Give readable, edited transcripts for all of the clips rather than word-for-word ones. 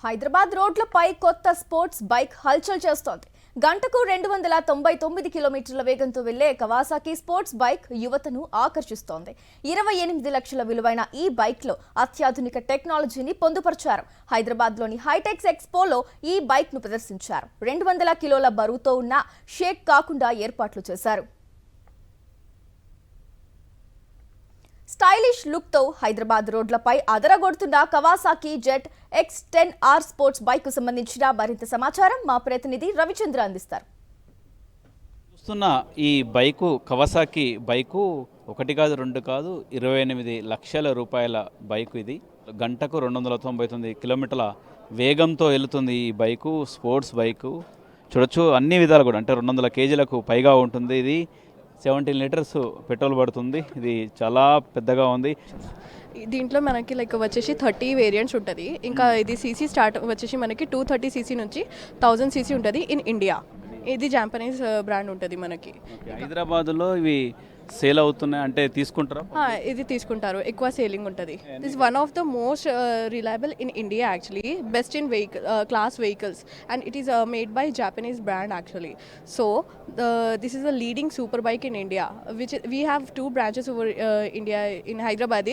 హైదరాబాద్ రోడ్లపై కొత్త sports bike హల్చల్ చేస్తోంది. గంటకు 299 కిలోమీటర్ల వేగంతో వెళ్లే కవాసాకి స్పోర్ట్స్ బైక్ యువతను ఆకర్షిస్తోంది. 28 లక్షల విలువైన ఈ బైక్ లో అత్యాధునిక టెక్నాలజీని పొందుపరిచారు. హైదరాబాద్లోని హైటెక్స్ ఎక్స్పోలో ఈ బైక్ ను ప్రదర్శించారు. 200 కిలోల బరువుతో ఉన్న షేక్ కాకుండా ఏర్పాట్లు చేశారు. స్టైలిష్ లుక్ తో హైదరాబాద్ రోడ్లపై అదరగొడుతున్న Kawasaki Jet X10R sports bike కు సంబంధించిన మరింత సమాచారం మా ప్రతినిధి రవిచంద్ర అందిస్తారు. చూస్తున్న ఈ బైకు కవాసాకి బైకు ఒకటి కాదు రెండు కాదు 28 లక్షల రూపాయల బైకు. ఇది గంటకు 299 కిలోమీటర్ల వేగంతో వెళుతుంది. ఈ బైకు స్పోర్ట్స్ బైకు చూడొచ్చు. అన్ని విధాలు కూడా అంటే 200 కేజీలకు పైగా ఉంటుంది. ఇది 17 లీటర్స్ పెట్రోల్ పడుతుంది. ఇది చాలా పెద్దగా ఉంది. దీంట్లో మనకి వచ్చేసి 30 వేరియంట్స్ ఉంటుంది. ఇంకా ఇది సీసీ స్టార్ట్ వచ్చేసి మనకి 230 సీసీ నుంచి 1000 సీసీ ఉంటుంది ఇన్ ఇండియా. ఇది జాపనీస్ బ్రాండ్ ఉంటుంది మనకి. హైదరాబాద్లో ఇవి సేల్ అవుతున్నాయి అంటే తీసుకుంటారా? ఇది తీసుకుంటారు, ఎక్కువ సేలింగ్ ఉంటుంది. This one of the most reliable in India actually, best in class vehicles and it is made by Japanese brand actually. So this is a leading super bike in India, which we have two branches over India in Hyderabad.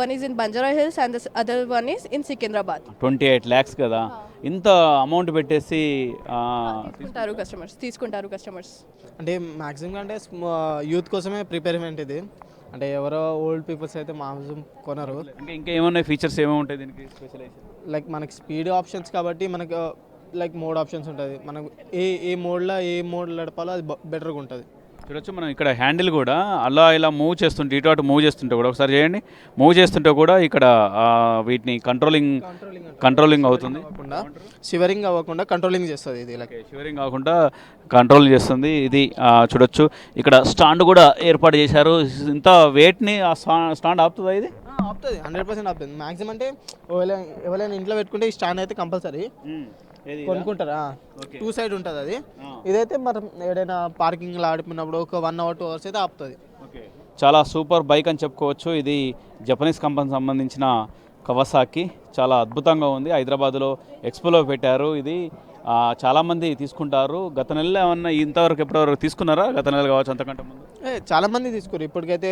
One is in Banjara Hills and the other one is in Secunderabad. 28 lakhs కదా, ఇంత amount పెట్టేసి తీసుకుంటారు customers. అంటే maximum అంటే youth కోసమే ప్రిపేర్మెంట్ ఇది. అంటే ఎవరో ఓల్డ్ పీపుల్స్ అయితే మాక్సిమం కొనరు. ఇంకా ఏమన్నా ఫీచర్స్ ఏమేమి ఉంటాయి దీనికి స్పెషలైజేషన్? లైక్ మనకి స్పీడ్ ఆప్షన్స్ కాబట్టి మనకు లైక్ మోడ్ ఆప్షన్స్ ఉంటుంది. మనకు ఏ మోడ్ నడపాలో అది బెటర్గా ఉంటుంది. చూడొచ్చు మనం ఇక్కడ హ్యాండిల్ కూడా అలా ఇలా మూవ్ చేస్తుంటే ఇటు అటు మూవ్ చేస్తుంటే కూడా ఒకసారి చేయండి. మూవ్ చేస్తుంటే కూడా ఇక్కడ వీటిని కంట్రోలింగ్ అవుతుంది. షివరింగ్ అవ్వకుండా కంట్రోలింగ్ చేస్తుంది. ఇది ఇలా షివరింగ్ కాకుండా కంట్రోల్ చేస్తుంది. ఇది చూడొచ్చు. ఇక్కడ స్టాండ్ కూడా ఏర్పాటు చేశారు. ఇంత వెయిట్ని ఆ స్టాండ్ ఆపుతుందా? ఇది ఆపుతుంది, 100% ఆపుతుంది. మ్యాక్సిమం అంటే ఎవరైనా ఇంట్లో పెట్టుకుంటే ఈ స్టాండ్ అయితే కంపల్సరీ కొనుక్కుంటారా. 2 సైడ్ ఉంటుంది అది. ఇదైతే మనం ఏదైనా పార్కింగ్లో ఆడిపోయినప్పుడు ఒక 1 hour 2 hours అయితే ఆపుతుంది. చాలా సూపర్ బైక్ అని చెప్పుకోవచ్చు. ఇది జపనీస్ కంపెనీకి సంబంధించిన కవాసాకి చాలా అద్భుతంగా ఉంది. హైదరాబాద్లో ఎక్స్పోలో పెట్టారు. ఇది చాలామంది తీసుకుంటారు. గత నెలలో ఏమన్నా ఇంతవరకు ఎప్పటివరకు తీసుకున్నారా? గత నెల కావచ్చు, అంతకంటే ముందు చాలామంది తీసుకున్నారు. ఇప్పటికైతే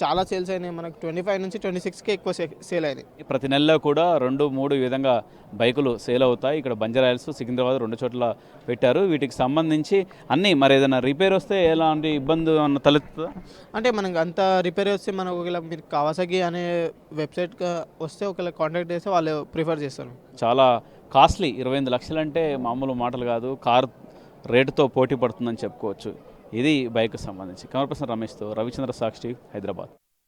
చాలా సేల్స్ అయినాయి. మనకు 25 నుంచి 26కే ఎక్కువ సేల్ అయినాయి. ప్రతి నెలలో కూడా 2-3 ఈ విధంగా బైకులు సేల్ అవుతాయి. ఇక్కడ బంజారా హిల్స్, సికింద్రాబాద్ 2 చోట్ల పెట్టారు. వీటికి సంబంధించి అన్నీ మరి ఏదైనా రిపేర్ వస్తే ఎలాంటి ఇబ్బంది తలెత్తుందా? అంటే మనకు అంత రిపేర్ వస్తే మనకు ఒకవేళ మీరు కవాసాకి అనే వెబ్సైట్ వస్తే ఒకవేళ కాంటాక్ట్ చేస్తే వాళ్ళు ప్రిఫర్ చేస్తారు. చాలా కాస్ట్లీ, 28 లక్షలు అంటే మామూలు మాటలు కాదు. కార్ రేటుతో పోటీ పడుతుందని చెప్పుకోవచ్చు. ఇది బైక్కి సంబంధించి. కెమెరా పర్సన్ రమేష్తో రవిచంద్ర, సాక్షి, హైదరాబాద్.